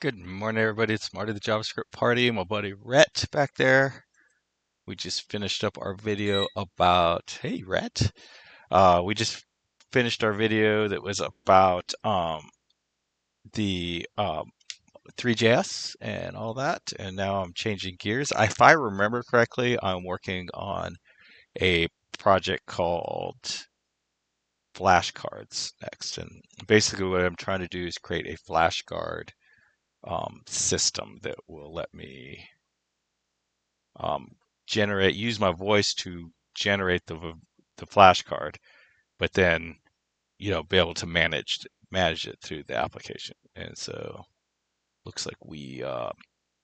Good morning, everybody. It's Marty the JavaScript Party, my buddy Rhett back there. We just finished up our video about, hey, Rhett. We just finished our video that was about the 3JS and all that, and now I'm changing gears. If I remember correctly, I'm working on a project called Flashcards next, and basically what I'm trying to do is create a flashcard system that will let me um, use my voice to generate the flashcard, but then be able to manage it through the application. And so looks like we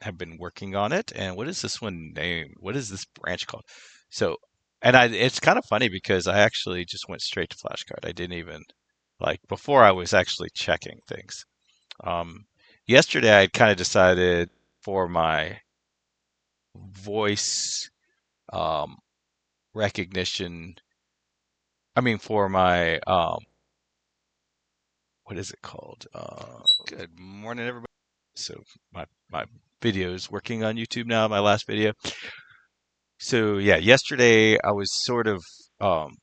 have been working on it. And what is this one named? What is this branch called? So, and it's kind of funny because I actually just went straight to flashcard. I didn't even like before I was actually checking things. Um, Yesterday I kind of decided for my voice um, recognition. I mean, for my what is it called? Good morning, everybody. So my video is working on YouTube now. My last video. So yeah, yesterday I was sort of um,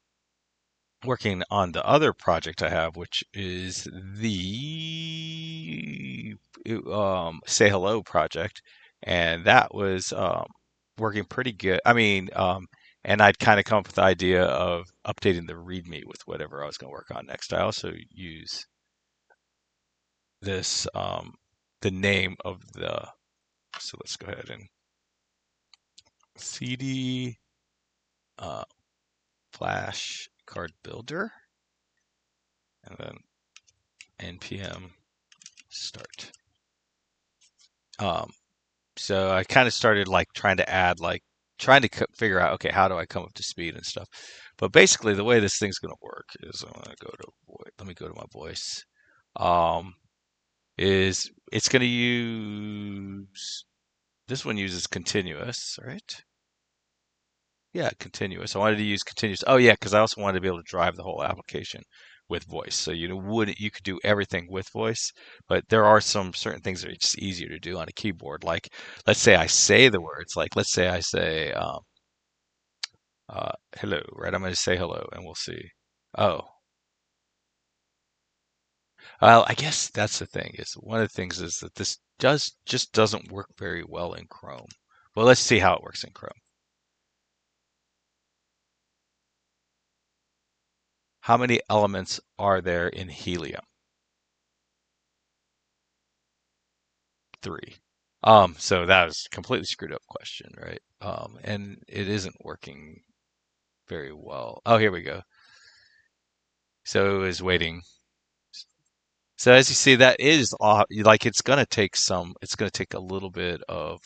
working on the other project I have, which is the Say Hello project, and that was working pretty good. I mean, and I'd kind of come up with the idea of updating the README with whatever I was going to work on next. I also use this the name of the. So let's go ahead and CD uh, flash card builder, and then npm start. Um, so I kind of started like trying to add like trying to figure out okay how do I come up to speed and stuff. But basically the way this thing's going to work is I'm going to go to let me go to my voice. Um, is it's going to use this one uses continuous, right? Yeah, continuous. I wanted to use continuous. Oh yeah, because I also wanted to be able to drive the whole application with voice. So you could do everything with voice, but there are some certain things that are just easier to do on a keyboard. Like let's say I say the words, like let's say I say hello, right? I'm going to say hello, and we'll see. Oh, well, I guess that's the thing. Is one of the things is that this does just doesn't work very well in Chrome. Well, let's see how it works in Chrome. How many elements are there in helium? Three. So that was a completely screwed up question, right? And it isn't working very well. Oh, here we go. So it was waiting. So as you see, that is like it's gonna take a little bit of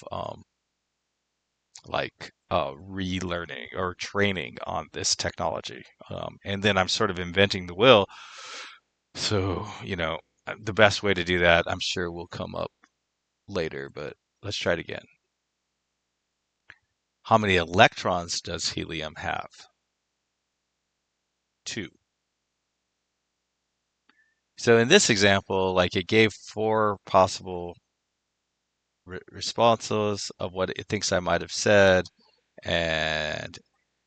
like relearning or training on this technology. And then I'm sort of inventing the wheel. So, the best way to do that, I'm sure will come up later, but let's try it again. How many electrons does helium have? Two. So in this example, like it gave four possible responses of what it thinks I might have said. And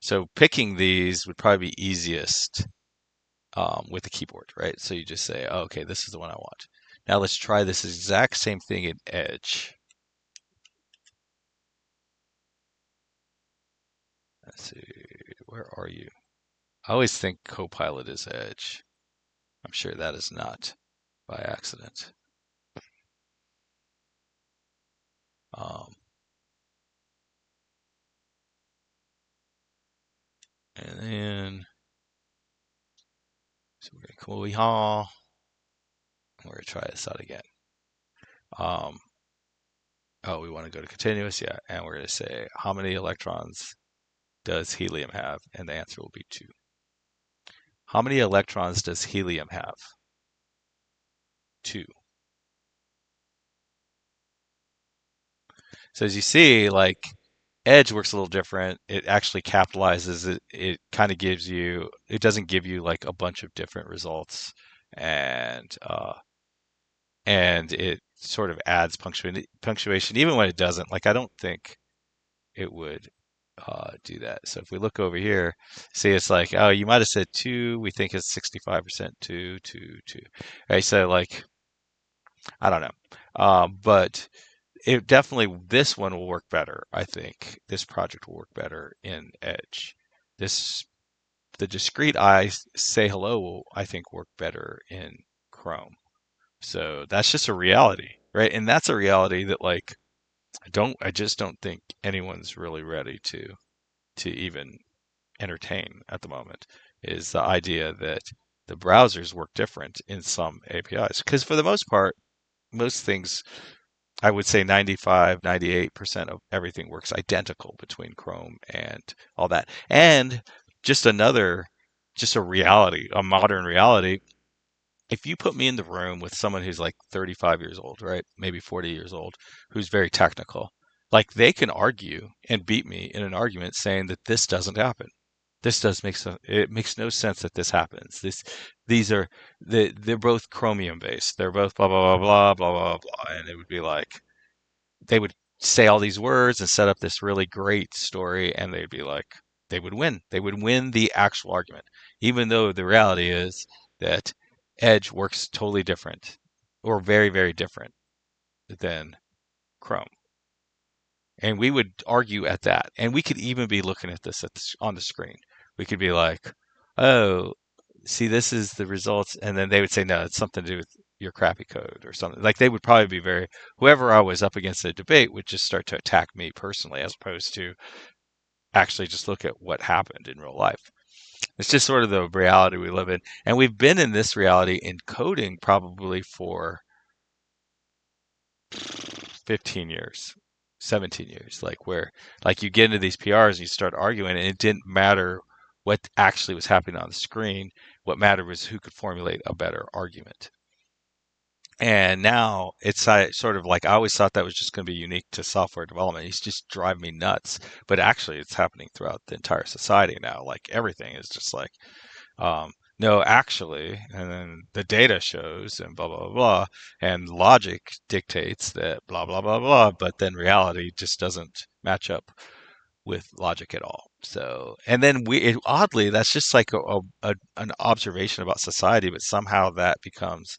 so picking these would probably be easiest with the keyboard, right? So you just say, oh, okay, this is the one I want. Now let's try this exact same thing in Edge. Let's see, where are you? I always think Copilot is Edge. I'm sure that is not by accident. Um, and then, so we're going to come over here. We're going to try this out again. Um, oh, we want to go to continuous, yeah. And we're going to say, how many electrons does helium have? And the answer will be two. How many electrons does helium have? Two. So as you see, like Edge works a little different. It actually capitalizes it. It kind of gives you, it doesn't give you like a bunch of different results. And and it sort of adds punctuation even when it doesn't. Like I don't think it would do that. So if we look over here, see it's like, oh, you might have said two. We think it's 65% two, two, two. Right. So like, I don't know. But it definitely, this one will work better. I think this project will work better in Edge. This, the discrete I say hello will, I think, work better in Chrome. So that's just a reality, right? And that's a reality that like I just don't think anyone's really ready to even entertain at the moment is the idea that the browsers work different in some APIs. Because for the most part, most things, I would say 95, 98% of everything works identical between Chrome and all that. And just another, just a reality, a modern reality. If you put me in the room with someone who's like 35 years old, right? Maybe 40 years old, who's very technical, like they can argue and beat me in an argument saying that this doesn't happen. This does make sense. It makes no sense that this happens. These are they're both Chromium based. They're both blah blah blah blah blah blah blah, and it would be like they would say all these words and set up this really great story, and they'd be like they would win. They would win the actual argument, even though the reality is that Edge works totally different, or very very different than Chrome. And we would argue at that. And we could even be looking at this on the screen. We could be like, oh, see, this is the results. And then they would say, no, it's something to do with your crappy code or something. Like they would probably be very, whoever I was up against in a debate would just start to attack me personally as opposed to actually just look at what happened in real life. It's just sort of the reality we live in. And we've been in this reality in coding probably for 15 years, 17 years, like where like you get into these PRs and you start arguing and it didn't matter what actually was happening on the screen. What mattered was who could formulate a better argument. And now it's sort of like I always thought that was just going to be unique to software development. It's just driving me nuts. But actually, it's happening throughout the entire society now. Like everything is just like no, actually, and then the data shows and blah, blah, blah, and logic dictates that blah, blah, blah, blah, but then reality just doesn't match up with logic at all. So, and then oddly, that's just like an observation about society, but somehow that becomes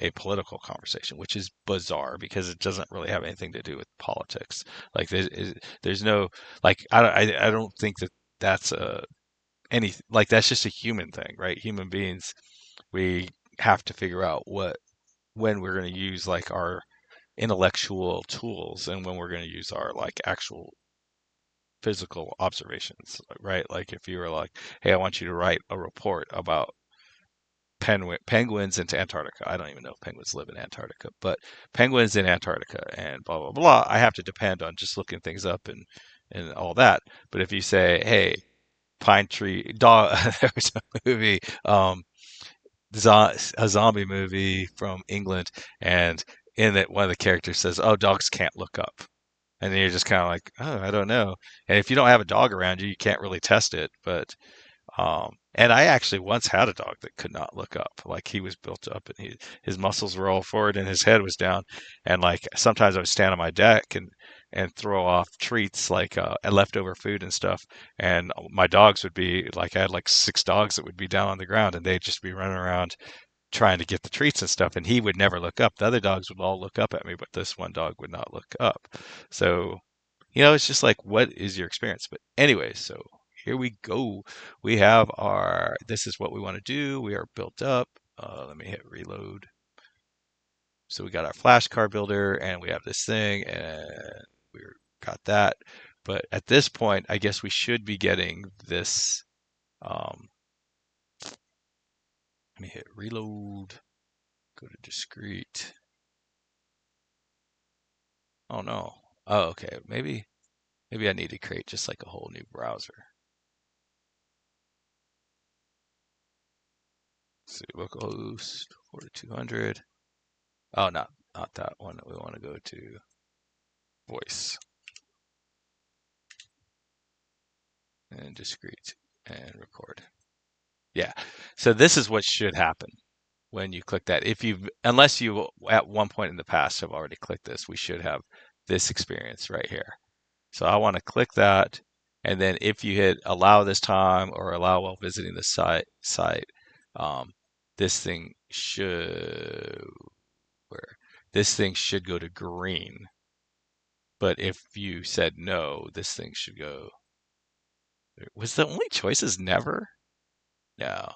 a political conversation, which is bizarre because it doesn't really have anything to do with politics. Like there's no, like, I don't think that that's a, any like that's just a human thing, right? Human beings, we have to figure out when we're going to use like our intellectual tools and when we're going to use our like actual physical observations, right? Like if you were like, hey, I want you to write a report about penguins into Antarctica. I don't even know if penguins live in Antarctica, but penguins in Antarctica and blah blah blah. I have to depend on just looking things up and all that. But if you say, hey, pine tree dog. There was a movie, a zombie movie from England, and in it, one of the characters says, "Oh, dogs can't look up," and then you're just kind of like, "Oh, I don't know." And if you don't have a dog around you, you can't really test it. But and I actually once had a dog that could not look up. Like he was built up and his muscles were all forward and his head was down. And like sometimes I would stand on my deck and throw off treats like leftover food and stuff. And my dogs would be like I had like six dogs that would be down on the ground and they'd just be running around trying to get the treats and stuff. And he would never look up. The other dogs would all look up at me, but this one dog would not look up. So it's just like, what is your experience? But anyway, so here we go. We have this is what we want to do. We are built up. Let me hit reload. So we got our flashcard builder and we have this thing and we got that. But at this point, I guess we should be getting this. Let me hit reload. Go to discrete. Oh no. Oh, okay. Maybe I need to create just like a whole new browser. Let's see, localhost 4200. Oh, not that one. We want to go to voice and discrete and record. Yeah. So this is what should happen. when you click that. If you, unless you at one point in the past have already clicked this, we should have this experience right here. So I want to click that, and then if you hit allow this time or allow while visiting the site, um, this thing should where this thing should go to green. But if you said no, this thing should go. Was the only choices never? No.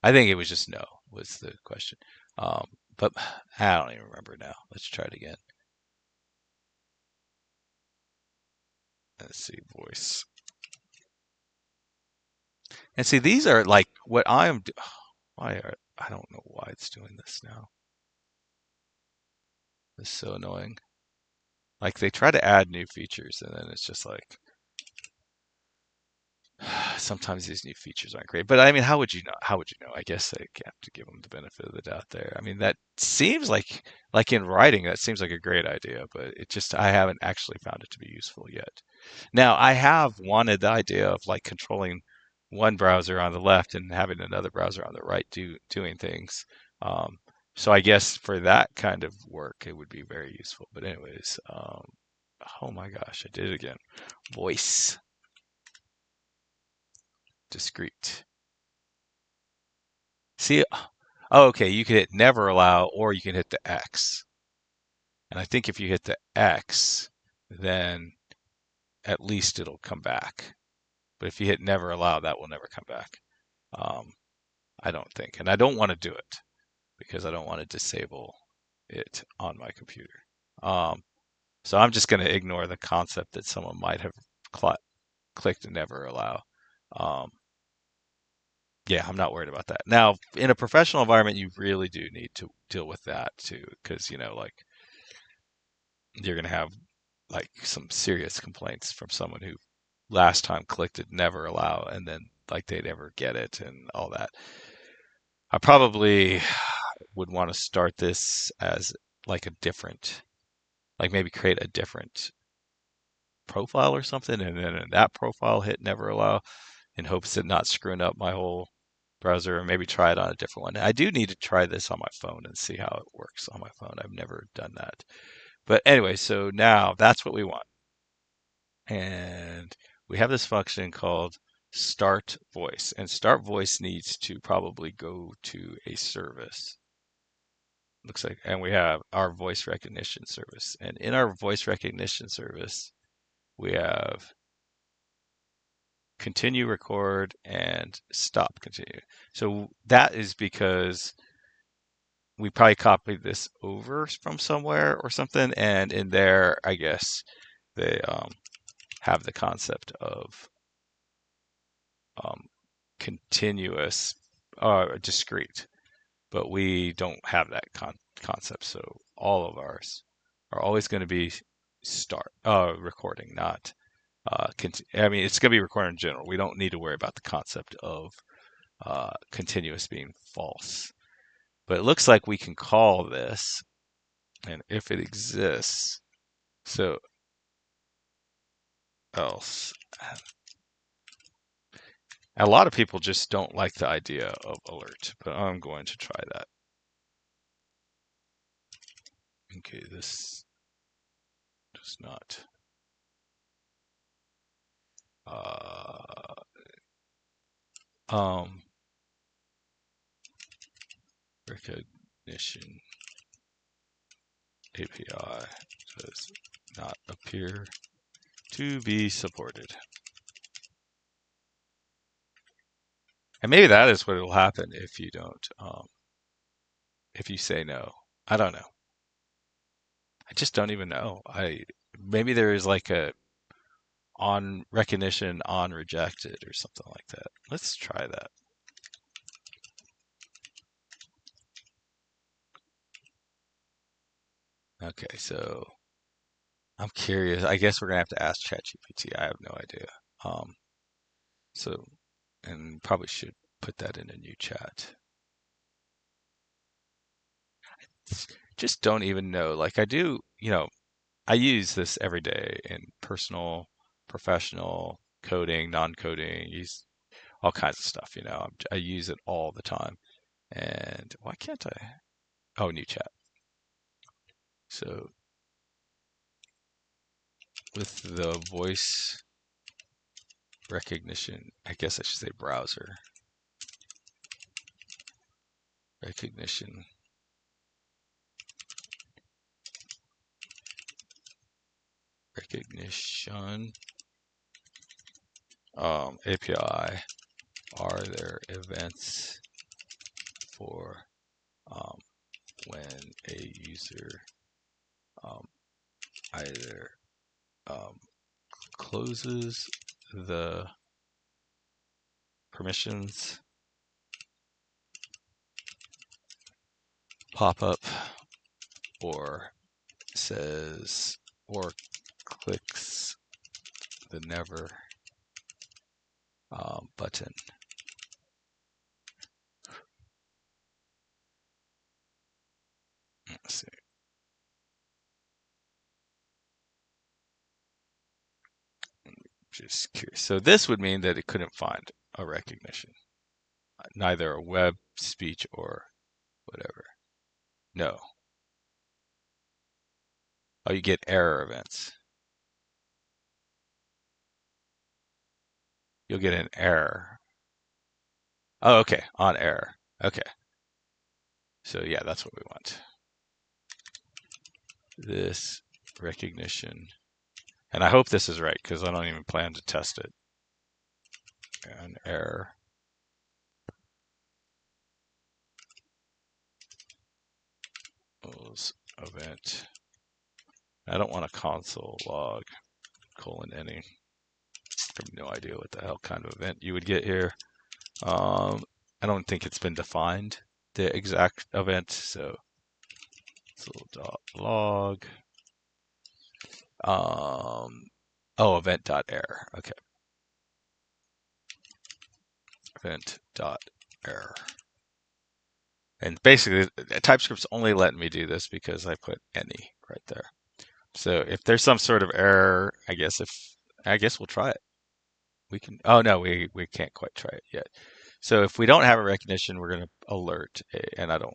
I think it was just no was the question. But I don't even remember now. Let's try it again. Let's see, voice. And see, these are like what I am. Why are I don't know why it's doing this now. It's so annoying. Like they try to add new features, and then it's just like sometimes these new features aren't great. But I mean, how would you know? How would you know? I guess I have to give them the benefit of the doubt there. I mean, that seems like in writing, that seems like a great idea, but it just I haven't actually found it to be useful yet. Now, I have wanted the idea of like controlling one browser on the left and having another browser on the right doing things. Um, so I guess for that kind of work, it would be very useful. But anyways, oh my gosh, I did it again. Voice discrete. See, oh, okay, you can hit never allow or you can hit the X. And I think if you hit the X, then at least it'll come back. But if you hit never allow, that will never come back. Um, I don't think. And I don't want to do it because I don't want to disable it on my computer. Um, so I'm just going to ignore the concept that someone might have clicked never allow. Um, yeah, I'm not worried about that. Now, in a professional environment, you really do need to deal with that too, because like you're going to have like some serious complaints from someone who last time clicked it never allow and then like they never get it and all that. I probably would want to start this as like a different, like maybe create a different profile or something, and then in that profile hit never allow in hopes of not screwing up my whole browser, or maybe try it on a different one. I do need to try this on my phone and see how it works on my phone. I've never done that. But anyway, so now that's what we want. And we have this function called start voice, and start voice needs to probably go to a service. Looks like, and we have our voice recognition service. And in our voice recognition service, we have continue record and stop continue. So that is because we probably copied this over from somewhere or something, and in there, I guess they have the concept of um, continuous, discrete, but we don't have that concept. So all of ours are always going to be start recording, not I mean, it's going to be recording in general. We don't need to worry about the concept of continuous being false. But it looks like we can call this, and if it exists, so else. A lot of people just don't like the idea of alert, but I'm going to try that. Okay, this does not. Uh, um, recognition API does not appear to be supported. And maybe that is what will happen if you don't, if you say no. I don't know. I just don't even know. Maybe there is like a on recognition, on rejected, or something like that. Let's try that. Okay, so I'm curious. I guess we're gonna have to ask ChatGPT. I have no idea. Um, so, and probably should put that in a new chat. Just don't even know. Like I do, I use this every day in personal, professional, coding, non-coding, use all kinds of stuff. I use it all the time. And why can't I? Oh, new chat. So with the voice recognition, I guess I should say browser recognition. API, are there events for when a user either closes the permissions pop-up or says or clicks the never button. Let's see. Just curious. So this would mean that it couldn't find a recognition, neither a web, speech, or whatever. No. Oh, you get error events. You'll get an error. Oh, okay, on error. Okay. So yeah, that's what we want. This recognition. And I hope this is right because I don't even plan to test it. An error. Event. I don't want a console log :any. I have no idea what the hell kind of event you would get here. I don't think it's been defined, the exact event, so log. Event.error. Okay. Event.error. And basically, TypeScript's only letting me do this because I put any right there. So if there's some sort of error, I guess we'll try it. We can. Oh no, we can't quite try it yet. So if we don't have a recognition, we're going to alert, and I don't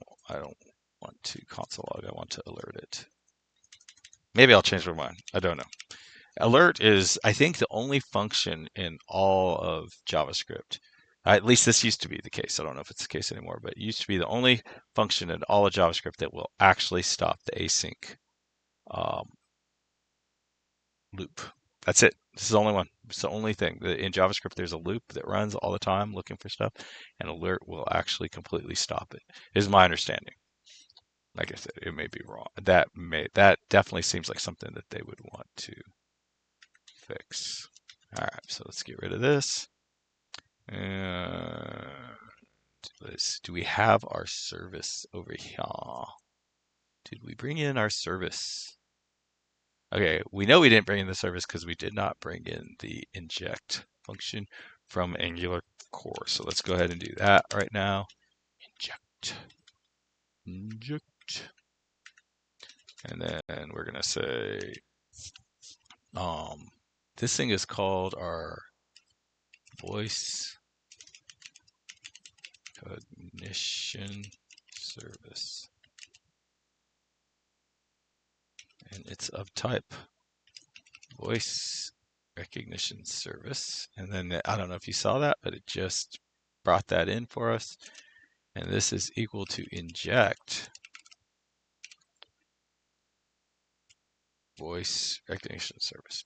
want to console log. I want to alert it. Maybe I'll change my mind. I don't know. Alert is, I think, the only function in all of JavaScript. At least this used to be the case. I don't know if it's the case anymore, but it used to be the only function in all of JavaScript that will actually stop the async loop. That's it. This is the only one. It's the only thing. In JavaScript, there's a loop that runs all the time looking for stuff, and alert will actually completely stop it, is my understanding. Like I said, it may be wrong. That definitely seems like something that they would want to fix. All right, so let's get rid of this. Do we have our service over here? Did we bring in our service? Okay, we know we didn't bring in the service because we did not bring in the inject function from Angular core. So let's go ahead and do that right now. Inject. And then we're going to say, this thing is called our voice recognition service. And it's of type voice recognition service. And then I don't know if you saw that, but it just brought that in for us. And this is equal to inject voice recognition service.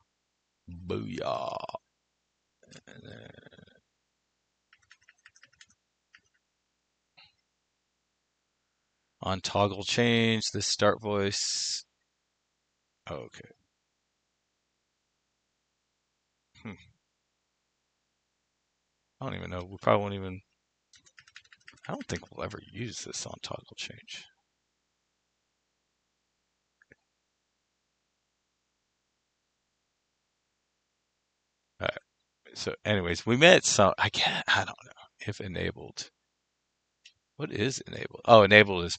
Booyah. And then on toggle change, this start voice. Oh, okay. I don't even know. We probably won't even. I don't think we'll ever use this on toggle change. All right. So, anyways, we met some. I don't know if enabled. What is enabled? Oh, enabled is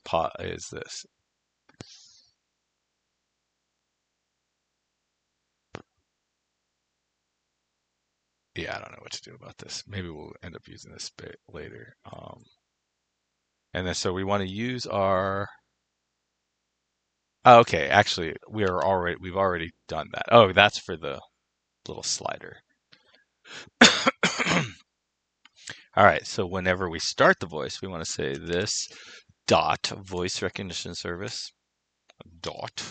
this. Yeah, I don't know what to do about this. Maybe we'll end up using this bit later. And then so we want to use our. Oh, okay, actually, we've already done that. Oh, that's for the little slider. All right, so whenever we start the voice, we want to say this dot voice recognition service dot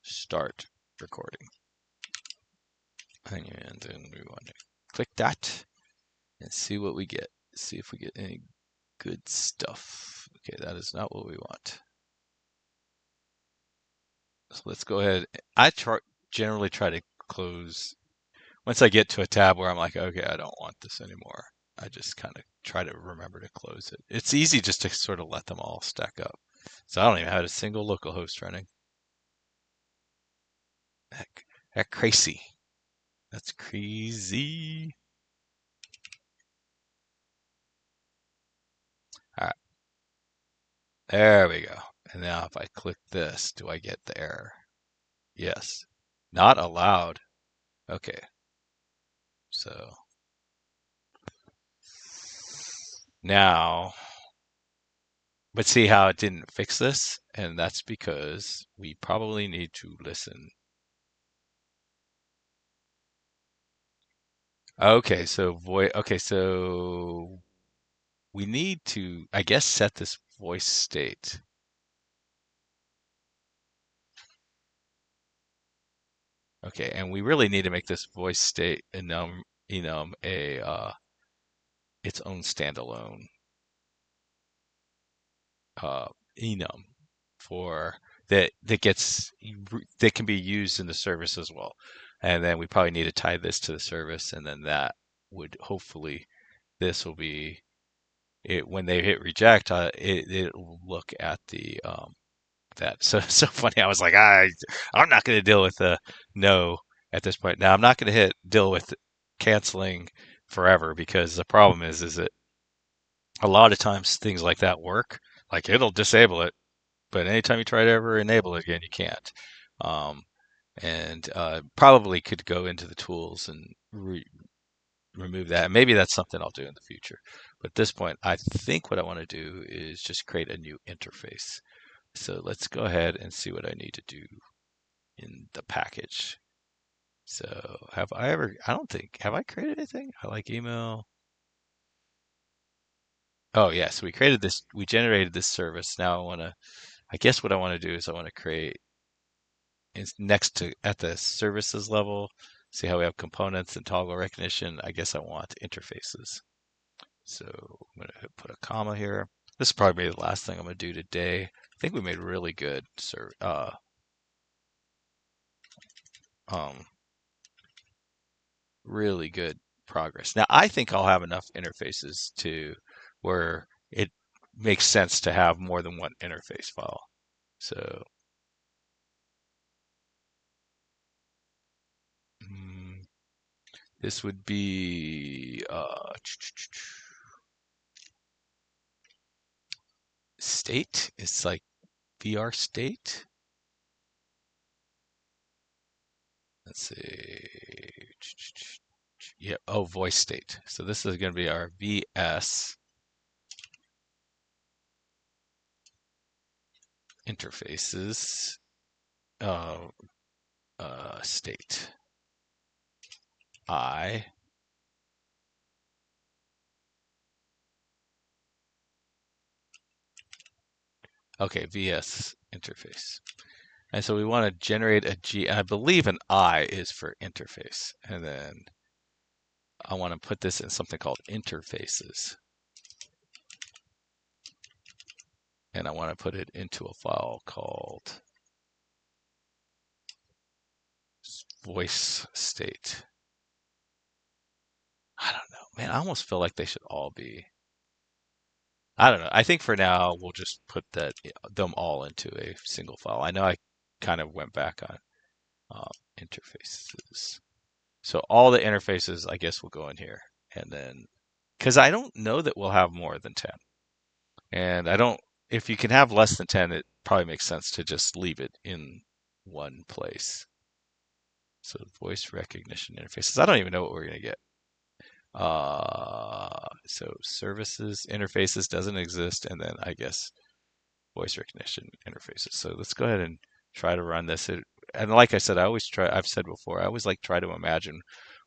start recording. And then we want to click that and see what we get. See if we get any good stuff. Okay, that is not what we want. So let's go ahead. Generally try to close. Once I get to a tab where I'm like, okay, I don't want this anymore, I just kind of try to remember to close it. It's easy just to sort of let them all stack up. So I don't even have a single localhost running. That crazy. That's crazy. All right, there we go. And now if I click this, do I get the error? Yes. Not allowed. Okay, so now, but see how it didn't fix this? And that's because we probably need to listen. Okay, so we need to, I guess, set this voice state. Okay, and we really need to make this voice state its own standalone uh, enum for that can be used in the service as well. And then we probably need to tie this to the service, and then that would hopefully this will be it when they hit reject. It'll look at the that. So funny. I was like, I'm not going to deal with the no at this point. Now I'm not going to deal with canceling forever because the problem is that a lot of times things like that work. Like it'll disable it, but anytime you try to ever enable it again, you can't. Um, and probably could go into the tools and remove that. Maybe that's something I'll do in the future. But at this point, I think what I want to do is just create a new interface. So let's go ahead and see what I need to do in the package. So I don't think, have I created anything? I like email. Oh, yeah. So we generated this service. Now I guess what I want to do is I want to create it's next to at the services level. See how we have components and toggle recognition. I guess I want interfaces. So I'm going to put a comma here. This is probably the last thing I'm going to do today. I think we made really good um, really good progress. Now I think I'll have enough interfaces to where it makes sense to have more than one interface file. So mm, this would be state. It's like VR state. Let's see. Yeah. Oh, voice state. So this is going to be our VS interfaces uh, state. I. Okay, VS interface. And so we want to generate a G. I believe an I is for interface. And then I want to put this in something called interfaces. And I want to put it into a file called voice state. I don't know, man. I almost feel like they should all be. I don't know. I think for now we'll just put them all into a single file. I know I kind of went back on interfaces. So all the interfaces, I guess, will go in here, and then because I don't know that we'll have more than 10, and I don't. If you can have less than 10, it probably makes sense to just leave it in one place. So voice recognition interfaces. I don't even know what we're gonna get. So services interfaces doesn't exist, and then I guess voice recognition interfaces. So let's go ahead and try to run this. And like I said, I always try. I've said before, I always like try to imagine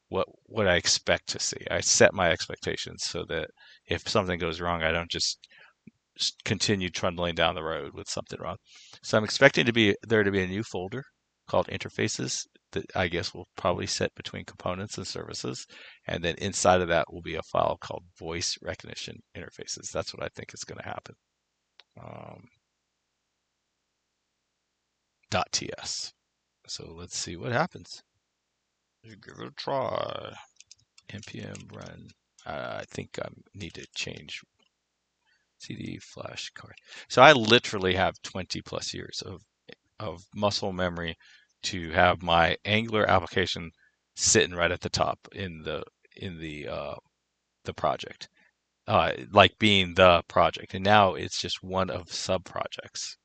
what I expect to see. I set my expectations so that if something goes wrong, I don't just continue trundling down the road with something wrong. So I'm expecting there to be a new folder called interfaces that I guess will probably sit between components and services. And then inside of that will be a file called voice recognition interfaces. That's what I think is going to happen. Um, .ts. So let's see what happens. Give it a try. npm run. I think I need to change CD Flashcard. So I literally have 20 plus years of muscle memory to have my Angular application sitting right at the top in the project, like being the project. And now it's just one of sub projects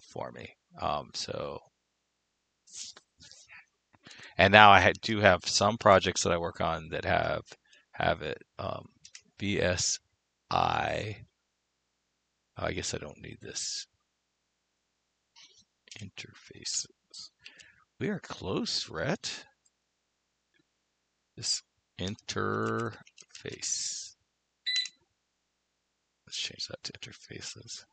for me. So and now do have some projects that I work on that have it BSI. I guess I don't need this interfaces. We are close, Rhett. This interface. Let's change that to interfaces.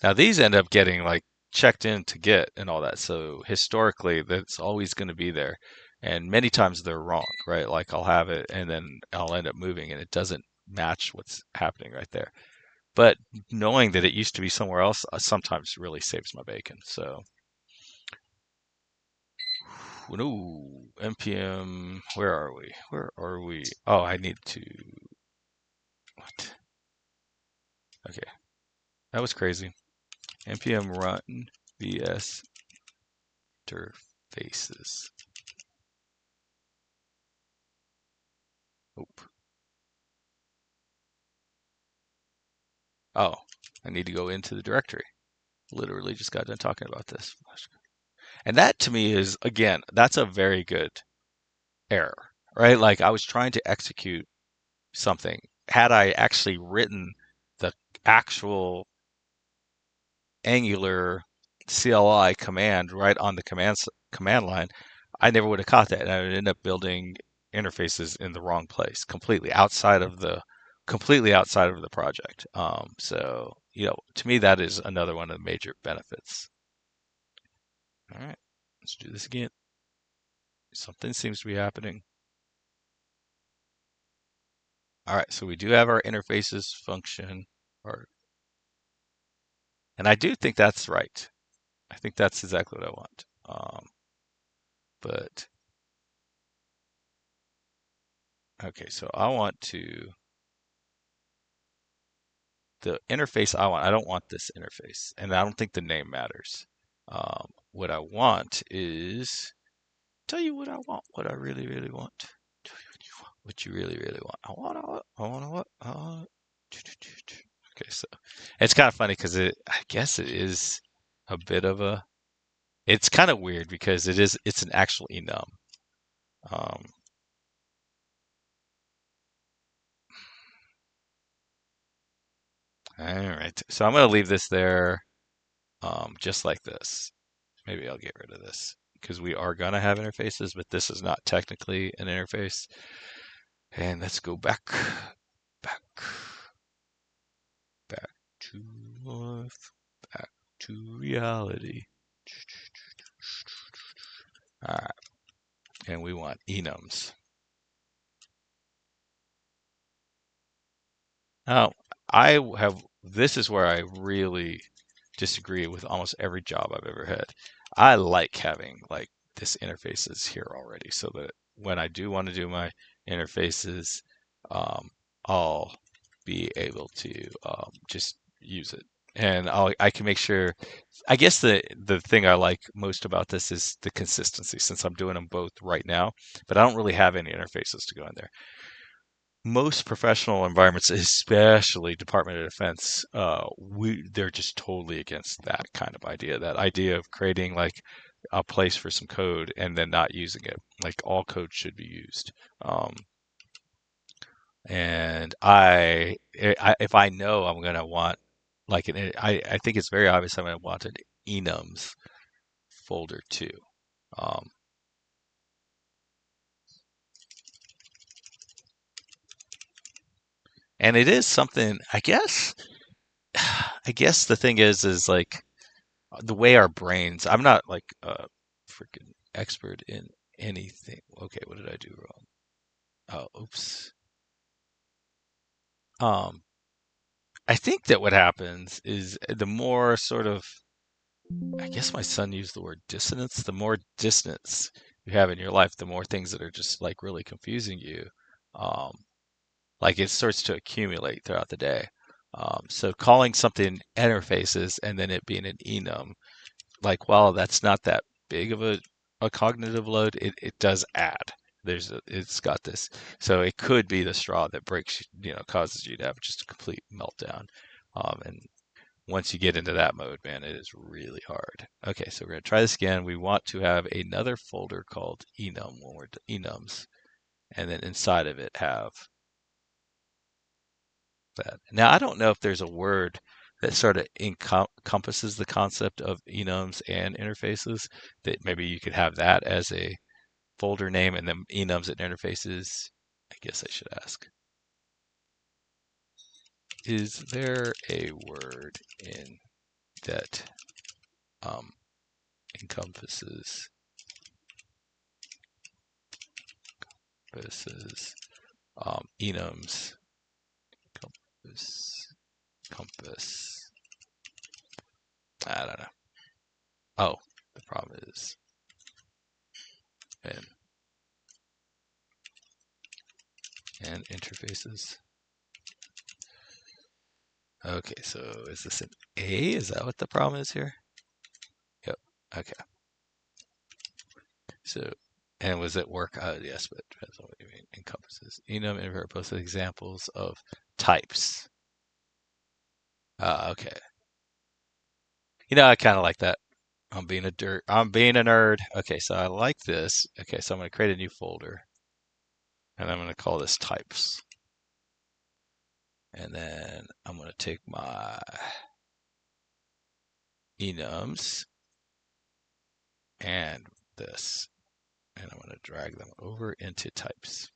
Now these end up getting like checked in to Git and all that. So historically, that's always going to be there. And many times they're wrong, right? Like I'll have it and then I'll end up moving and it doesn't match what's happening right there. But knowing that it used to be somewhere else sometimes really saves my bacon. So, no, npm, where are we? Where are we? Oh, I need to, what? Okay, that was crazy. npm run vs interfaces. Oop. Oh, I need to go into the directory. Literally just got done talking about this. And that to me is, again, that's a very good error, right? Like I was trying to execute something. Had I actually written the actual Angular CLI command right on the command line, I never would have caught that, and I would end up building interfaces in the wrong place, completely outside of the project. So to me, that is another one of the major benefits. All right, let's do this again. Something seems to be happening. All right, so we do have our interfaces function, or, and I do think that's right. I think that's exactly what I want. But okay, so I want the interface I want. I don't want this interface, and I don't think the name matters. What I want is tell you what I want. What I really, really want. Tell you what you want. What you really, really want. I want what? Okay, so it's kind of funny because I guess it is a bit of a. It's kind of weird because it's an actual enum. Um, all right, so I'm gonna leave this there, just like this. Maybe I'll get rid of this because we are gonna have interfaces, but this is not technically an interface. And let's go back, back, back to life, back to reality. All right, and we want enums. Now, this is where I really disagree with almost every job I've ever had. I like having like this interfaces here already so that when I do want to do my interfaces, um, I'll be able to just use it. And I can make sure, I guess the thing I like most about this is the consistency since I'm doing them both right now, but I don't really have any interfaces to go in there. Most professional environments, especially Department of Defense, they're just totally against that kind of idea. That idea of creating like a place for some code and then not using it. Like all code should be used. Um, And if I know I'm gonna want like I think it's very obvious I'm gonna want an enums folder too. Um, and it is something, I guess. I guess the thing is like the way our brains. I'm not like a freaking expert in anything. Okay, what did I do wrong? Oh, oops. Um, I think that what happens is the more sort of, I guess my son used the word dissonance. The more dissonance you have in your life, the more things that are just like really confusing you, um, like it starts to accumulate throughout the day. So calling something interfaces and then it being an enum, like while that's not that big of a cognitive load, it does add. It's got this. So it could be the straw that breaks, causes you to have just a complete meltdown. And once you get into that mode, man, it is really hard. Okay, so we're gonna try this again. We want to have another folder called enum when we're enums, and then inside of it have that. Now, I don't know if there's a word that sort of encompasses the concept of enums and interfaces, that maybe you could have that as a folder name and then enums and interfaces. I guess I should ask. Is there a word in that um, encompasses enums, compass, compass? I don't know. Oh, the problem is and interfaces. Okay, so is this an A? Is that what the problem is here? Yep. Okay. So, and was it work? Yes, but it depends on what you mean. Encompasses. Enum invert posted examples of types. Okay. I kind of like that. I'm being a nerd. Okay, so I like this. Okay, so I'm going to create a new folder, and I'm going to call this types. And then I'm going to take my enums and this, and I'm going to drag them over into types.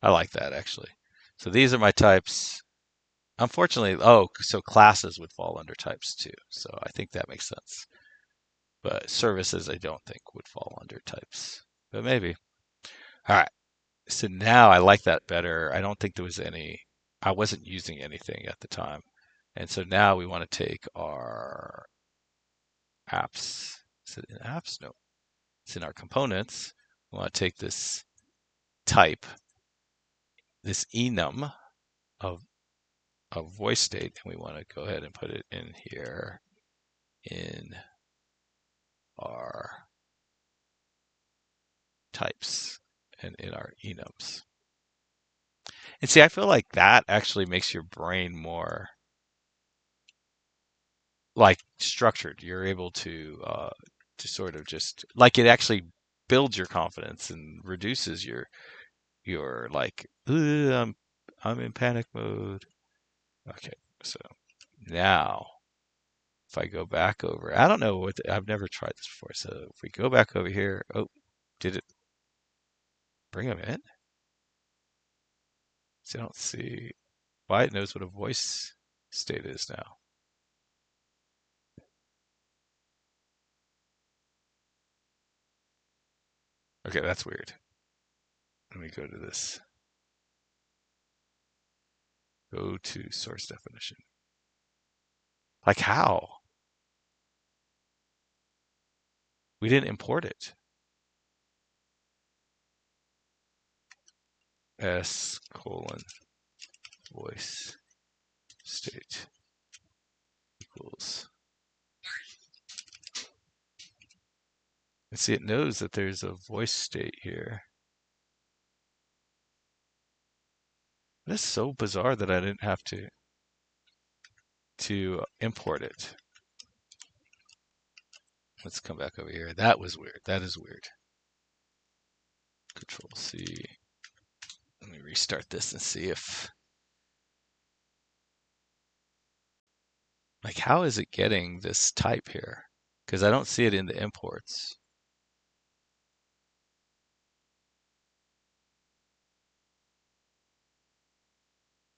I like that actually. So these are my types. Unfortunately, so classes would fall under types too. So I think that makes sense. But services, I don't think would fall under types, but maybe. All right. So now I like that better. I don't think there was I wasn't using anything at the time. And so now we want to take our apps. Is it in apps? No, it's in our components. We want to take this type, this enum of voice state, and we want to go ahead and put it in here in our types and in our enums. And see, I feel like that actually makes your brain more like structured. You're able to sort of just like it actually builds your confidence and reduces your like I'm in panic mode. Okay, so now if I go back over, I don't know I've never tried this before. So if we go back over here, oh, did it bring them in? So I don't see why it knows what a voice state is now. Okay, that's weird. Let me go to this. Go to source definition. Like how? We didn't import it. S colon voice state equals. And see, it knows that there's a voice state here. That's so bizarre that I didn't have to import it. Let's come back over here. That was weird. That is weird. Control C. me restart this and see if, like, how is it getting this type here? Because I don't see it in the imports.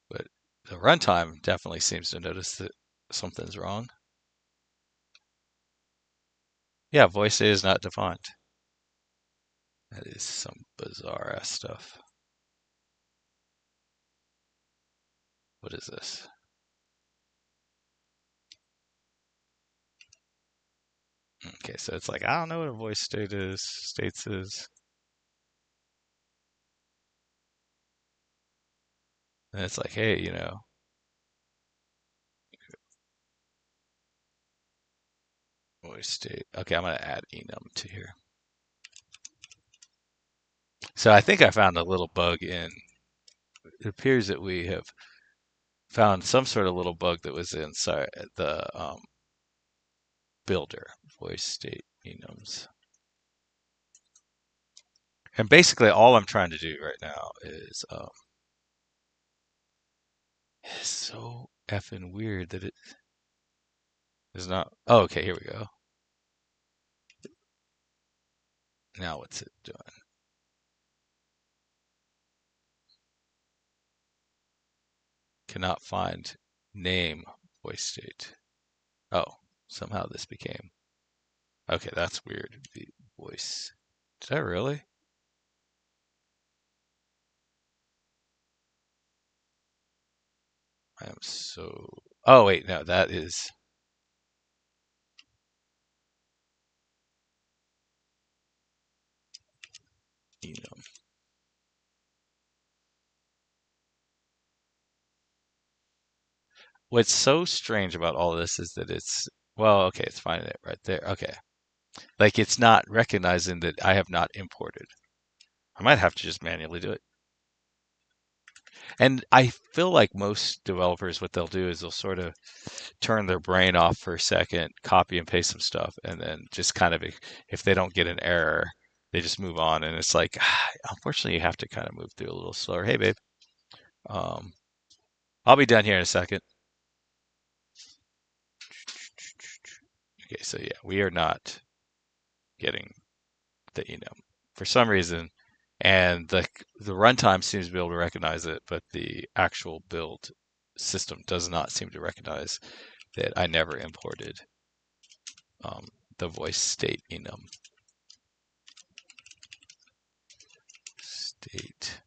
But the runtime definitely seems to notice that something's wrong. Yeah, voice data is not defined. That is some bizarre ass stuff. What is this? Okay, so it's like, I don't know what a voice states is. And it's like, hey, voice state. Okay, I'm gonna add enum to here. So I think I found a little bug in, it appears that we have found some sort of little bug that was inside the builder, voice state enums. And basically all I'm trying to do right now is so effing weird that it is not. Oh, okay, here we go. Now what's it doing? Cannot find name voice state. Oh, somehow this became. Okay, that's weird. The voice. Did I really? I am so. Oh, wait, no, that is. Enum. What's so strange about all this is that it's. Well, okay, it's finding it right there. Okay. Like it's not recognizing that I have not imported. I might have to just manually do it. And I feel like most developers, what they'll do is they'll sort of turn their brain off for a second, copy and paste some stuff, and then just kind of, if they don't get an error, they just move on. And it's like, unfortunately, you have to kind of move through a little slower. Hey, babe, um, I'll be done here in a second. Okay, so yeah, we are not getting the enum for some reason, and the runtime seems to be able to recognize it, but the actual build system does not seem to recognize that I never imported the voice state enum. State.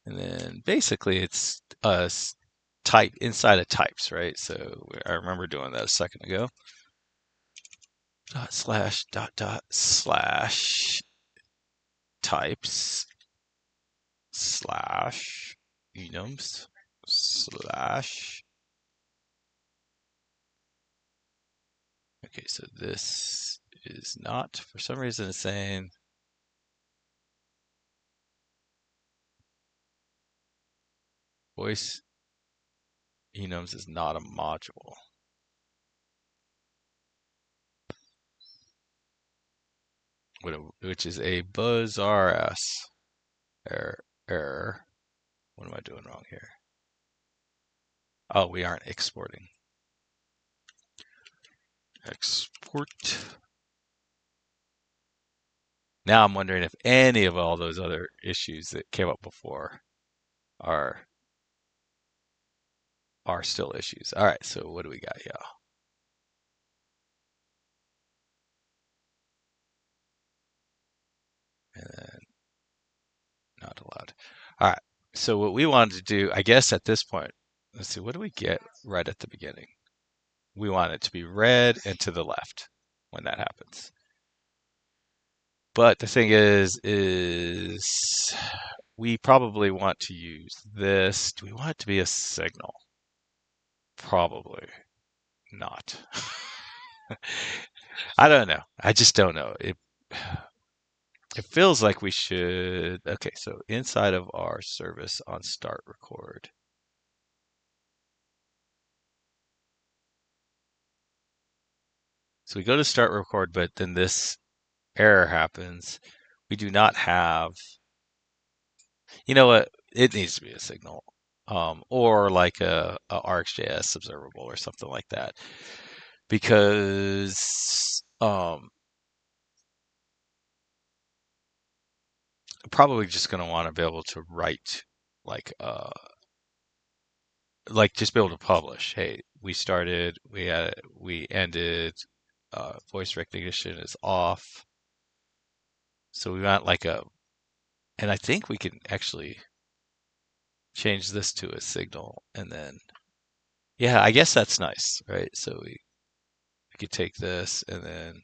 And then basically it's type inside of types, right? So I remember doing that a second ago. // types / enums / Okay, so this is not, for some reason it's saying voice enums is not a module. Which is a bizarre ass error. What am I doing wrong here? Oh, we aren't exporting. Export. Now I'm wondering if any of all those other issues that came up before are still issues. All right, so what do we got, y'all? And then not allowed. All right. So what we wanted to do, I guess at this point, let's see, what do we get right at the beginning? We want it to be red and to the left when that happens. But the thing is we probably want to use this. Do we want it to be a signal? Probably not. I don't know. I just don't know. It feels like we should. Okay, so inside of our service on start record. So we go to start record, but then this error happens. We do not have, you know what? It needs to be a signal, or like a RxJS observable or something like that, because probably just going to want to be able to write like just be able to publish. Hey, we started, we ended, voice recognition is off. So we want like and I think we can actually change this to a signal and then, yeah, I guess that's nice, right? So we could take this and then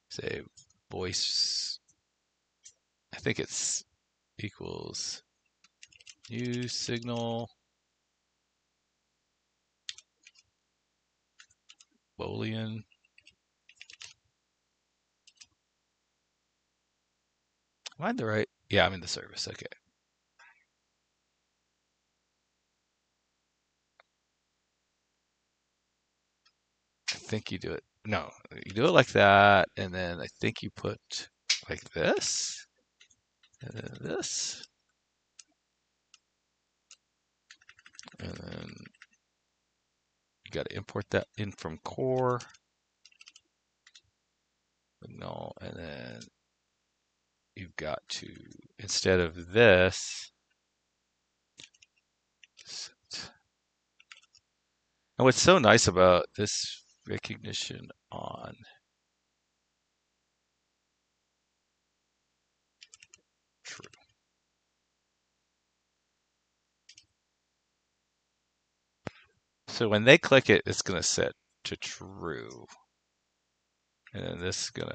say voice, I think it's equals new signal Boolean. Am I in the right? Yeah, I'm in the service. Okay. I think you do it. No, you do it like that, and then I think you put like this, and then this, and then you got to import that in from core. No, and then you've got to, instead of this, and what's so nice about this recognition on true. So when they click it, it's going to set to true. And then this is going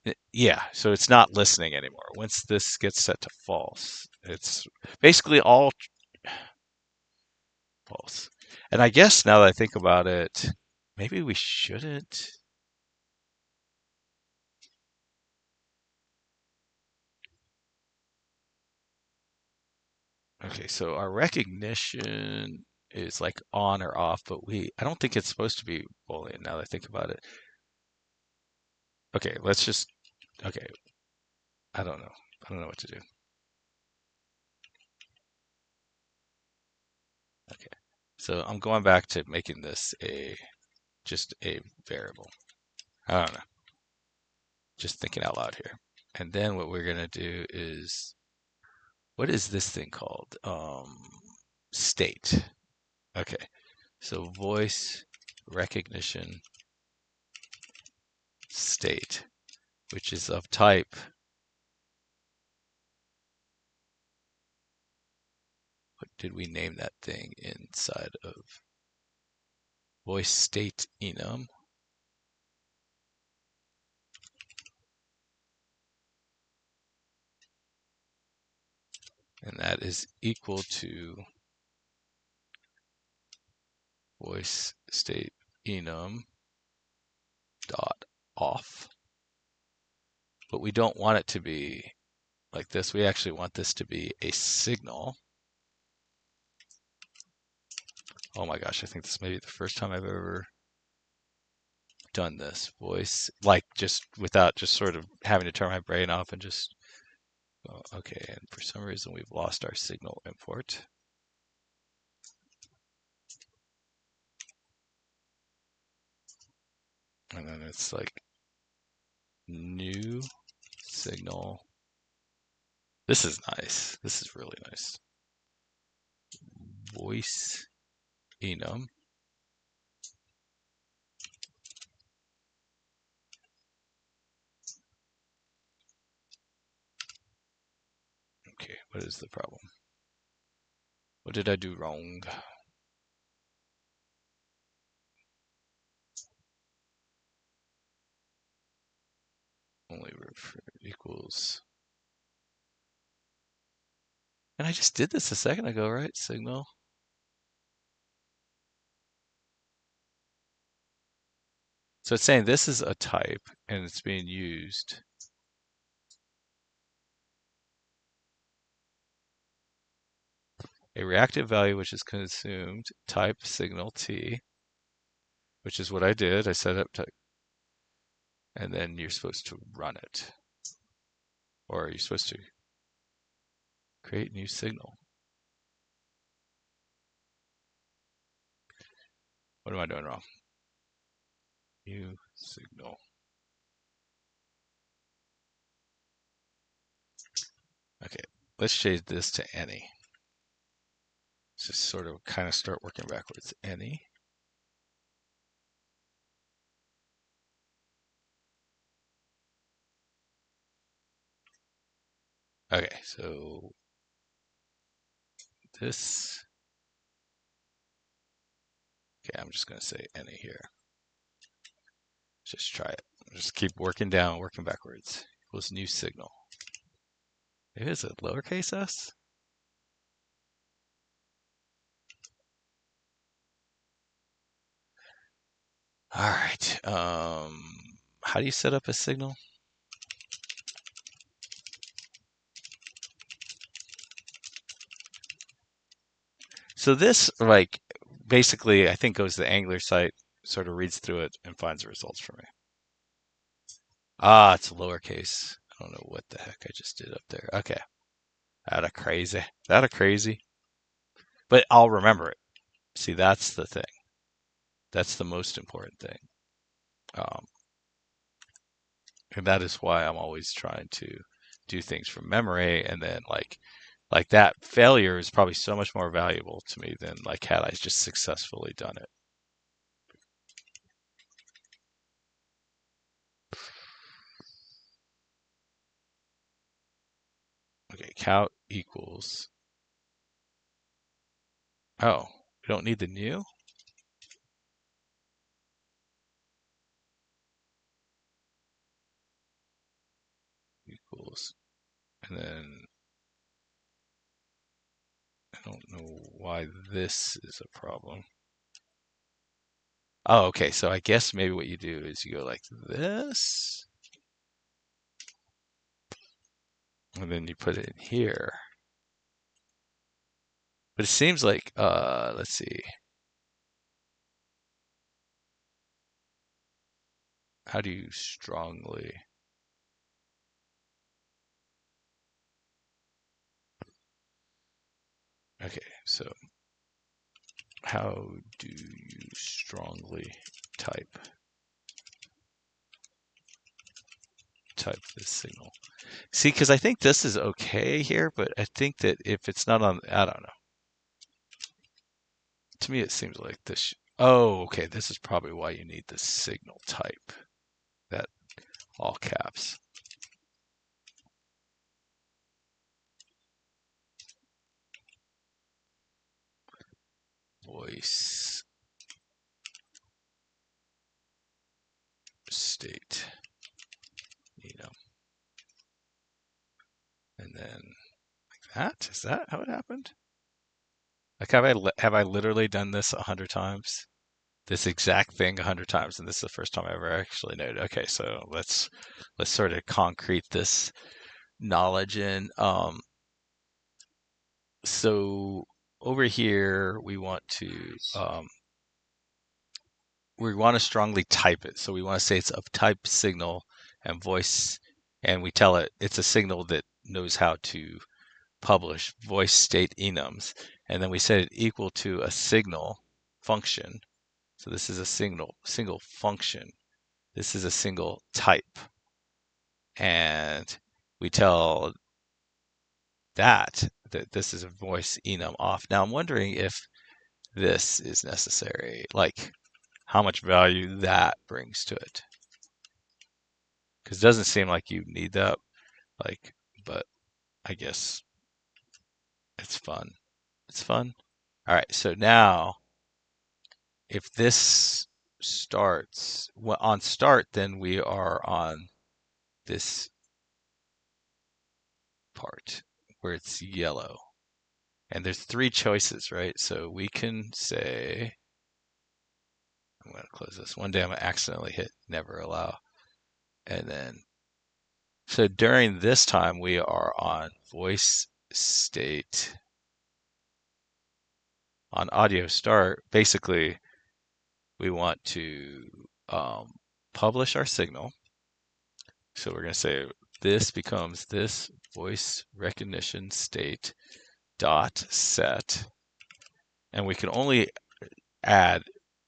to, yeah, so it's not listening anymore. Once this gets set to false, it's basically all false. And I guess now that I think about it, maybe we shouldn't. Okay, so our recognition is like on or off, but I don't think it's supposed to be Boolean now that I think about it. Okay, let's just, okay, I don't know. I don't know what to do. Okay, so I'm going back to making this just a variable. I don't know, just thinking out loud here. And then what we're gonna do is, what is this thing called? State. Okay, so voice recognition state, which is of type. What did we name that thing inside of voice state enum? And that is equal to voice state enum dot off. But we don't want it to be like this. We actually want this to be a signal. Oh my gosh, I think this may be the first time I've ever done this. Voice, like just without just sort of having to turn my brain off and just, oh, okay, and for some reason we've lost our signal import. And then it's like new signal. This is nice. This is really nice. Voice enum. Okay, what is the problem? What did I do wrong? Only refer equals. And I just did this a second ago, right? Signal. So it's saying this is a type and it's being used. a reactive value which is consumed, type signal T, which is what I did. I set up type, and then you're supposed to run it, or you're supposed to create new signal. What am I doing wrong? New signal. Okay, let's change this to any. Let's just sort of kind of start working backwards. Any. Okay, so this. Okay, I'm just going to say any here. Just try it. Just keep working down, working backwards. Equals new signal. Maybe it's a lowercase s? All right. How do you set up a signal? So this, like, basically, I think goes to the Angler site, sort of reads through it, and finds the results for me. Ah, it's lowercase. I don't know what the heck I just did up there. Okay. That a crazy. That a crazy. But I'll remember it. See, that's the thing. That's the most important thing. Um, and that is why I'm always trying to do things from memory, and then like that failure is probably so much more valuable to me than like had I just successfully done it. Okay, count equals. Oh, we don't need the new? Equals. And then I don't know why this is a problem. Oh, okay. So I guess maybe what you do is you go like this, and then you put it in here. But it seems like, let's see. How do you strongly? Okay, so how do you strongly type this signal? See, because I think this is okay here, but I think that if it's not on, I don't know. To me, it seems like this. Oh, okay. This is probably why you need the signal type. That all caps. Voice state. And then like that. Is that how it happened? Like have I literally done this 100 times? This exact thing 100 times, and this is the first time I ever actually noted. Okay, so let's sort of concrete this knowledge in. So over here we want to strongly type it. So we want to say it's of type signal and voice, and we tell it it's a signal that knows how to publish voice state enums, and then we set it equal to a signal function. So this is a single function. This is a single type. And we tell that this is a voice enum off. Now I'm wondering if this is necessary, like how much value that brings to it. Because it doesn't seem like you need that, like, but I guess it's fun. It's fun. All right, so now if this starts on start, then we are on this part where it's yellow. And there's three choices, right? So we can say, I'm going to close this. One day I'm going to accidentally hit never allow. And then, so during this time, we are on voice state on audio start, basically we want to publish our signal. So we're going to say this becomes this voice recognition state dot set, and we can only add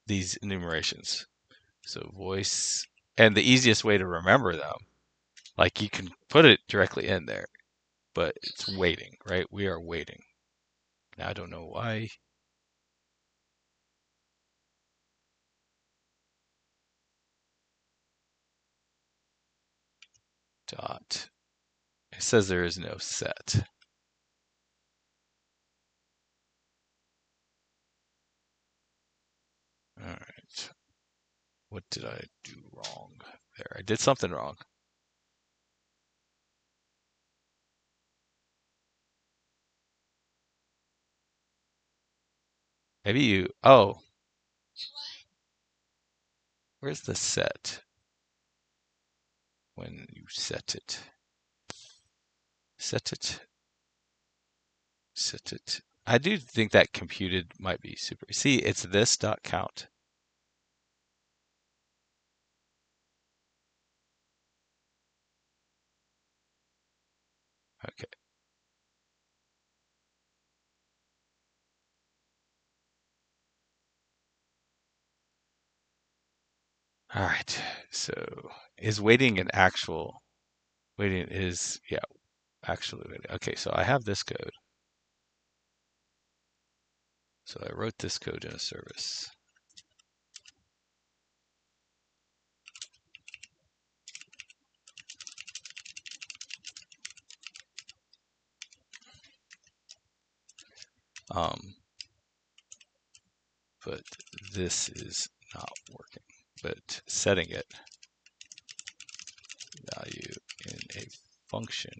these enumerations. So voice, and the easiest way to remember them, like you can put it directly in there, but it's waiting, right? We are waiting. Now I don't know why. Dot. It says there is no set. All right. What did I do wrong there? I did something wrong. Maybe you, oh, where's the set when you set it? Set it, set it. I do think that computed might be super. See, it's this dot count. Okay. All right. So is waiting an actual waiting is yeah, actually waiting. Okay, so I have this code. So I wrote this code in a service. Um, but this is not working. But setting it value in a function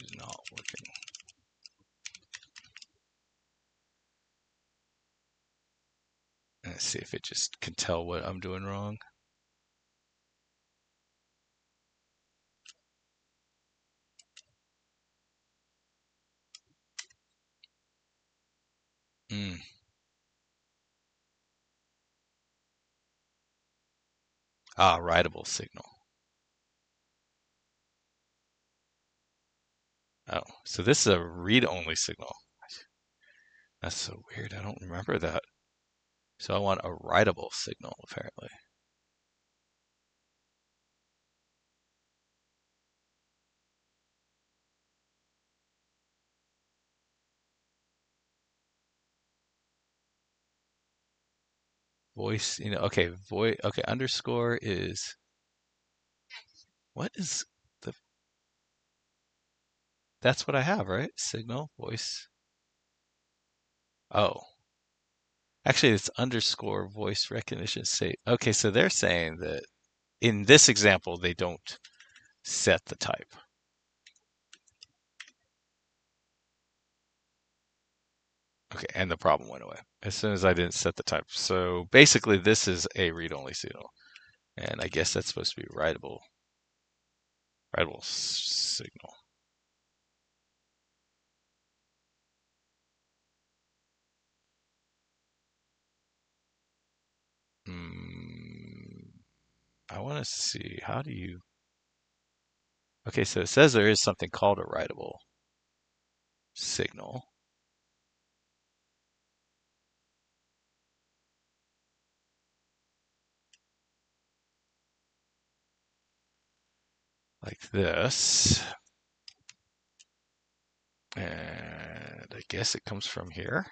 is not working. Let's see if it just can tell what I'm doing wrong. Mm. Ah, writable signal. Oh, so this is a read-only signal. That's so weird. I don't remember that. So I want a writable signal, apparently. Voice, okay, voice, okay, underscore is, what is the, that's what I have, right? Signal, voice. Oh, actually, it's underscore voice recognition state. Okay, so they're saying that in this example, they don't set the type. Okay, and the problem went away as soon as I didn't set the type. So basically, this is a read-only signal, and I guess that's supposed to be writable signal. Hmm, I want to see, how do you, okay, so it says there is something called a writable signal. Like this. And I guess it comes from here.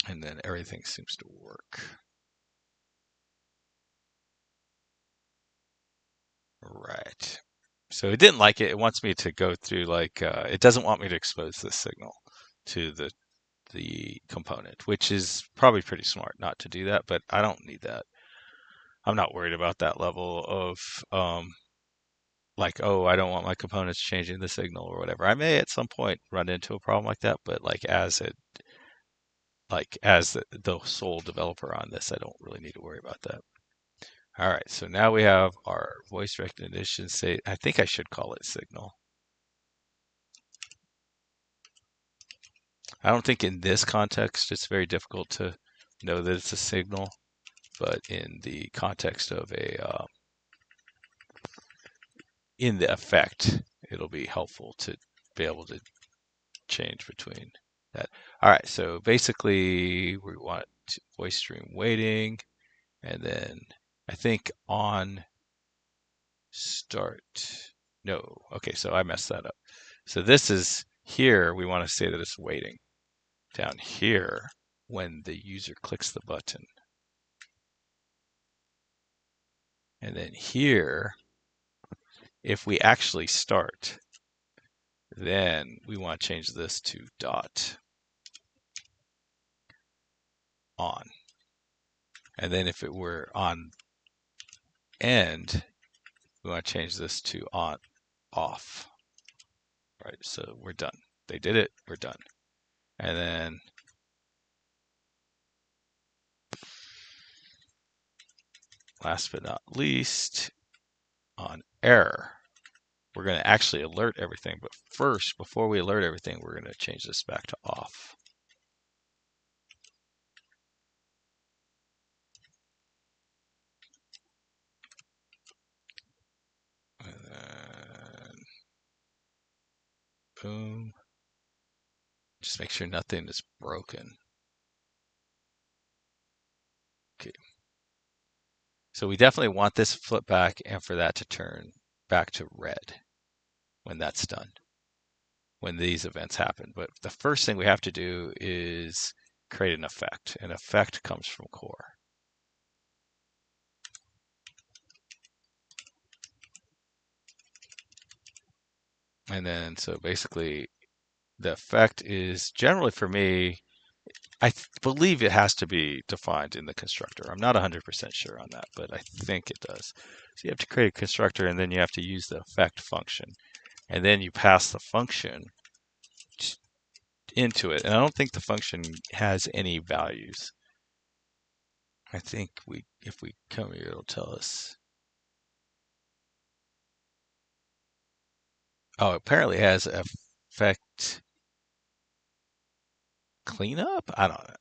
And then everything seems to work. Right. So it didn't like it. It wants me to go through like it doesn't want me to expose this signal to the component, which is probably pretty smart not to do that, but I don't need that. I'm not worried about that level of like, oh, I don't want my components changing the signal or whatever. I may at some point run into a problem like that, but like as the sole developer on this, I don't really need to worry about that. All right, so now we have our voice recognition. Say, I think I should call it signal. I don't think in this context it's very difficult to know that it's a signal, but in the context of in the effect, it'll be helpful to be able to change between that. All right, so basically we want voice stream waiting, and then I think on start. No, okay, so I messed that up. So this is here, we want to say that it's waiting. Down here, when the user clicks the button. And then here, if we actually start, then we want to change this to dot on. And then if it were on end, we want to change this to on off. Right, so we're done. They did it, we're done. And then last but not least, on error, we're going to actually alert everything. But first, before we alert everything, we're going to change this back to off. And then boom. Just make sure nothing is broken. Okay. So we definitely want this flip back and for that to turn back to red when that's done, when these events happen. But the first thing we have to do is create an effect. An effect comes from core. And then, so basically, the effect is generally for me, I believe it has to be defined in the constructor. I'm not 100% sure on that, but I think it does. So you have to create a constructor and then you have to use the effect function. And then you pass the function into it. And I don't think the function has any values. I think if we come here, it'll tell us. Oh, apparently it has effect cleanup. I don't know.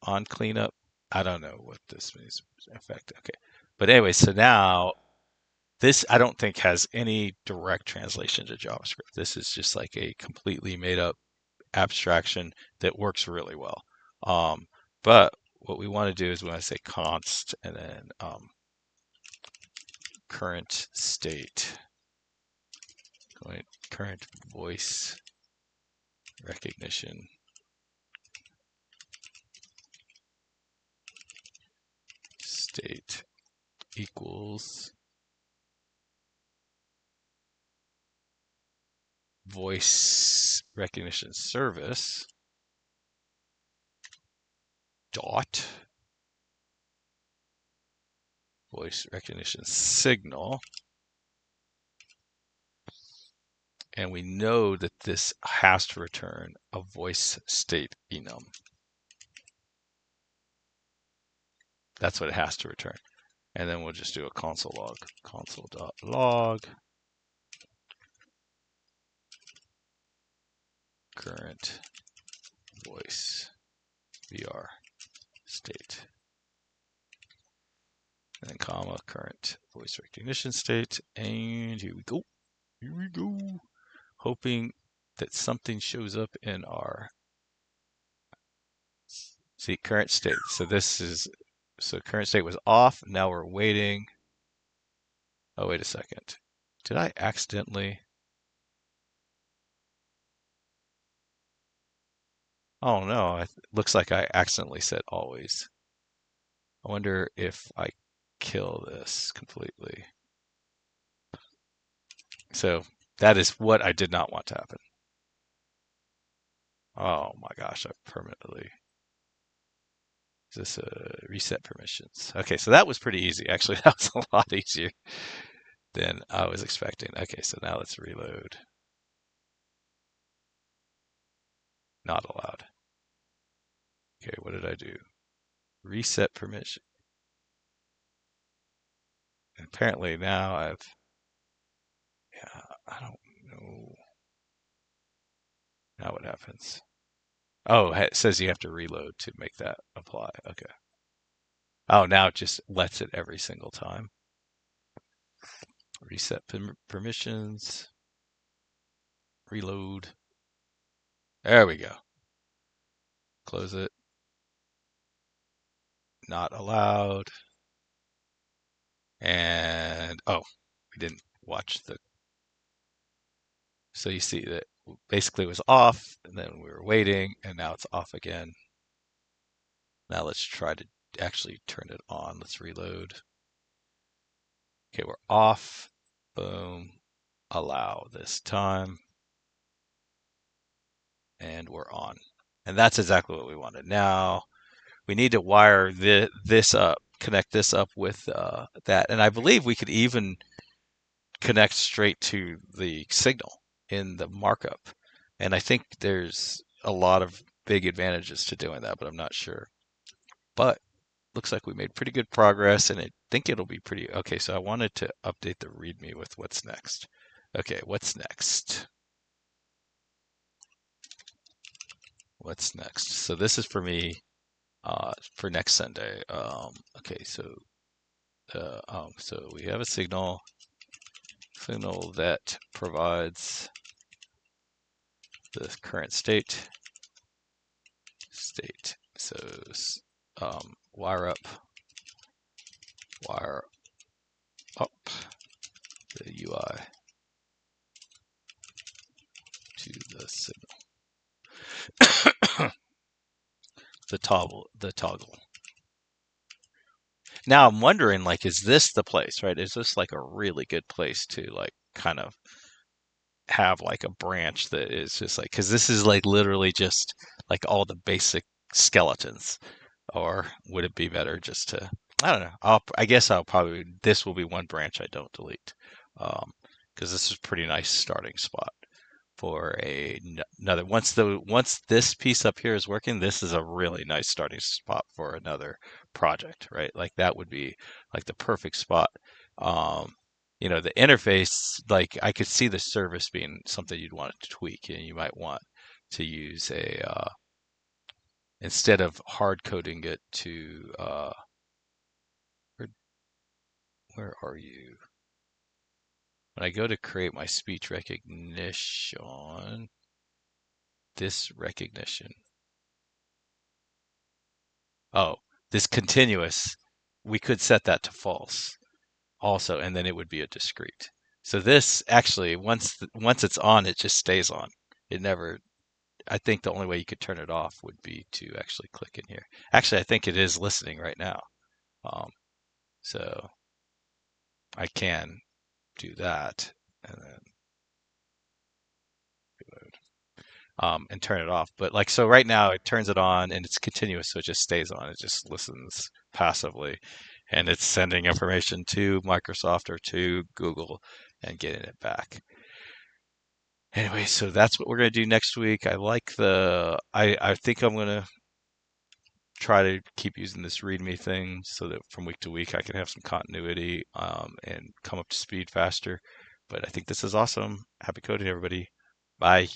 On cleanup. I don't know what this means. Effect. Okay. But anyway, so now this I don't think has any direct translation to JavaScript. This is just like a completely made up abstraction that works really well. But what we want to do is we want to say const and then current state, current voice recognition state equals voice recognition service dot voice recognition signal. And we know that this has to return a voice state enum. That's what it has to return. And then we'll just do a console log, console.log current voice VR state. And then comma current voice recognition state. And here we go. Here we go. Hoping that something shows up in our see current state. So this is so current state was off. Now we're waiting. Oh, wait a second. Did I accidentally? Oh no, it looks like I accidentally said always. I wonder if I kill this completely. So that is what I did not want to happen. Oh my gosh, I permanently. Is this a reset permissions? Okay, so that was pretty easy. Actually, that was a lot easier than I was expecting. Okay, so now let's reload. Not allowed. Okay, what did I do? Reset permission. apparently now yeah, I don't know. Now what happens? Oh, it says you have to reload to make that apply. Okay. Oh, now it just lets it every single time. Reset permissions, reload. There we go. Close it. Not allowed. And oh, we didn't watch the. So you see that basically it was off, and then we were waiting, and now it's off again. Now let's try to actually turn it on. Let's reload. Okay, we're off. Boom. Allow this time. And we're on. And that's exactly what we wanted. Now we need to wire this up, connect this up with that. And I believe we could even connect straight to the signal in the markup. And I think there's a lot of big advantages to doing that, but I'm not sure. But looks like we made pretty good progress, and I think it'll be pretty okay. So I wanted to update the README with what's next. Okay, what's next? What's next? So this is for me for next Sunday. Okay, so we have a signal that provides the current state. So wire up the UI to the signal. the toggle. Now I'm wondering, like, is this the place, right? Is this like a really good place to like kind of have like a branch that is just like, because this is like literally just like all the basic skeletons, or would it be better just to, I don't know. I guess I'll probably, this will be one branch I don't delete, because this is a pretty nice starting spot for another. Once this piece up here is working, this is a really nice starting spot for another project, right? Like that would be like the perfect spot. Um, the interface, like I could see the service being something you'd want to tweak, and you might want to use instead of hard coding it to where, where are you? When I go to create my speech recognition, this recognition. Oh, this continuous, we could set that to false also, and then it would be a discrete. So this actually, once it's on, it just stays on. It never, I think the only way you could turn it off would be to actually click in here. Actually, I think it is listening right now. Um, so I can do that and then reload. And turn it off. But like, so right now it turns it on and it's continuous, so it just stays on. It just listens passively, and it's sending information to Microsoft or to Google and getting it back. Anyway, so that's what we're gonna do next week. I think I'm gonna try to keep using this README thing so that from week to week I can have some continuity and come up to speed faster. But I think this is awesome. Happy coding, everybody. Bye.